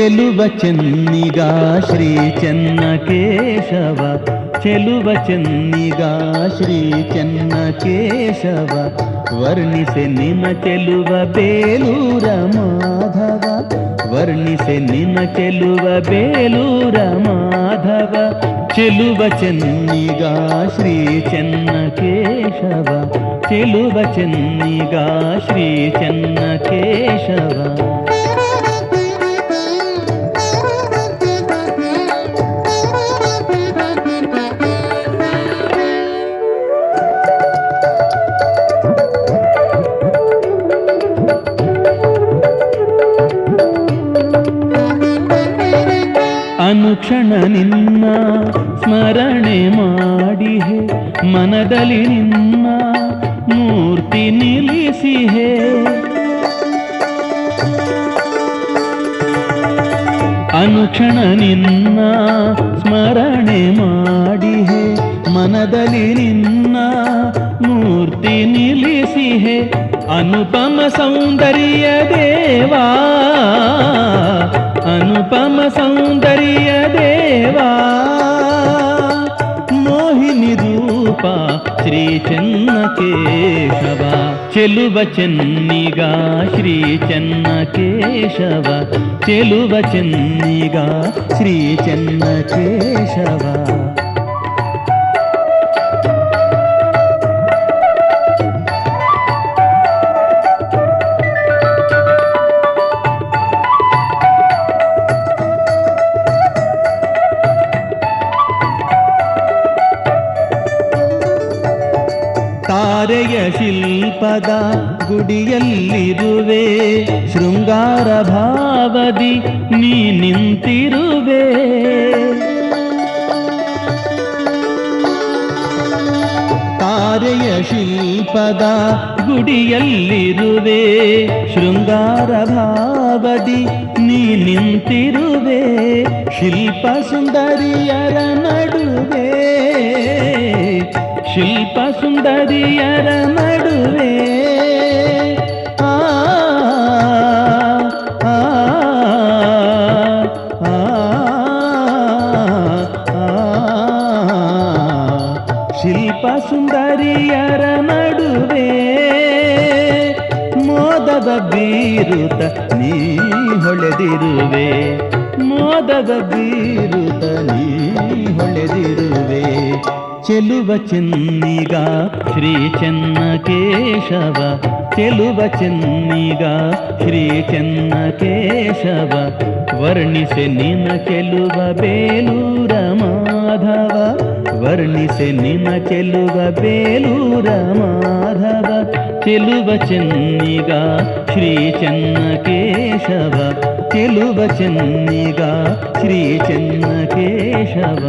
ಚೆಲುವ ಚೆನ್ನಿಗ ಶ್ರೀ ಚೆನ್ನಕೇಶವ, ಚೆಲುವ ಚೆನ್ನಿಗ ಶ್ರೀ ಚೆನ್ನಕೇಶವ, ವರ್ಣಿಸೆ ನಿನ್ನ ಚೆಲುವ ಬೇಲೂರ ಮಾಧವ, ವರ್ಣಿಸೆ ನಿನ್ನ ಚೆಲುವ ಬೇಲೂರ ಮಾಧವ. ಚೆಲುವ ಚೆನ್ನಿಗ ಶ್ರೀ ಚೆನ್ನಕೇಶವ, ಚೆಲುವ ಚೆನ್ನಿಗ ಶ್ರೀ ಚೆನ್ನಕೇಶವ. ಅನುಕ್ಷಣ ನಿನ್ನ ಸ್ಮರಣೆ ಮಾಡಿಹೆ, ಮನದಲ್ಲಿ ನಿನ್ನ ಮೂರ್ತಿ ನಿಲ್ಲಿಸಿಹೆ. ಅನುಕ್ಷಣ ನಿನ್ನ ಸ್ಮರಣೆ ಮಾಡಿಹೆ, ಮನದಲ್ಲಿ ನಿನ್ನ ಮೂರ್ತಿ ನಿಲ್ಲಿಸಿಹೆ. ಅನುಪಮ ಸೌಂದರ್ಯ ದೇವಾ, ಅನುಪಮ ಸೌಂದರ್ಯ ದೇವಾ, ಮೋಹಿನಿ ರೂಪ ಶ್ರೀ ಚೆನ್ನಕೇಶವ. ಚೆಲುವ ಚೆನ್ನಿಗ ಶ್ರೀ ಚೆನ್ನಕೇಶವ, ಚೆಲುವ ಚೆನ್ನಿಗ ಶ್ರೀ ಚೆನ್ನಕೇಶವ. ತಾರೆಯ ಶಿಲ್ಪದ ಗುಡಿಯಲ್ಲಿರುವೆ, ಶೃಂಗಾರ ಭಾವದಿ ನೀ ನಿಂತಿರುವೆ. ತಾರೆಯ ಶಿಲ್ಪದ ಗುಡಿಯಲ್ಲಿರುವೆ, ಶೃಂಗಾರ ಭಾವದಿ ನೀ ನಿಂತಿರುವೆ. ಶಿಲ್ಪ ಸುಂದರಿಯರ ನಡುವೆ, ಶಿಲ್ಪ ಸುಂದರಿಯರ ನಡುವೆ, ಆ ಆ ಆ ಶಿಲ್ಪ ಸುಂದರಿಯರ ನಡುವೆ, ಮೋದದ ಬೀರುತ ನೀ ಹೊಳೆದಿರುವೆ, ಮೋದದ ಬೀರುತ ನೀ ಹೊಳೆದಿರುವೆ. ಚೆಲುವ ಚೆನ್ನಿಗ ಶ್ರೀ ಚೆನ್ನಕೇಶವ, ಚೆಲುವ ಚೆನ್ನಿಗ ಶ್ರೀ ಚೆನ್ನಕೇಶವ, ವರ್ಣಿಸೆ ನಿನ್ನ ಚೆಲುವ ಬೇಲೂರ ಮಾಧವ, ವರ್ಣಿಸೆ ನಿನ್ನ ಚೆಲುವ ಬೇಲೂರ ಮಾಧವ. ಚೆಲುವ ಚೆನ್ನಿಗ ಶ್ರೀ ಚೆನ್ನಕೇಶವ, ಚೆಲುವ ಚೆನ್ನಿಗ ಶ್ರೀ ಚೆನ್ನಕೇಶವ.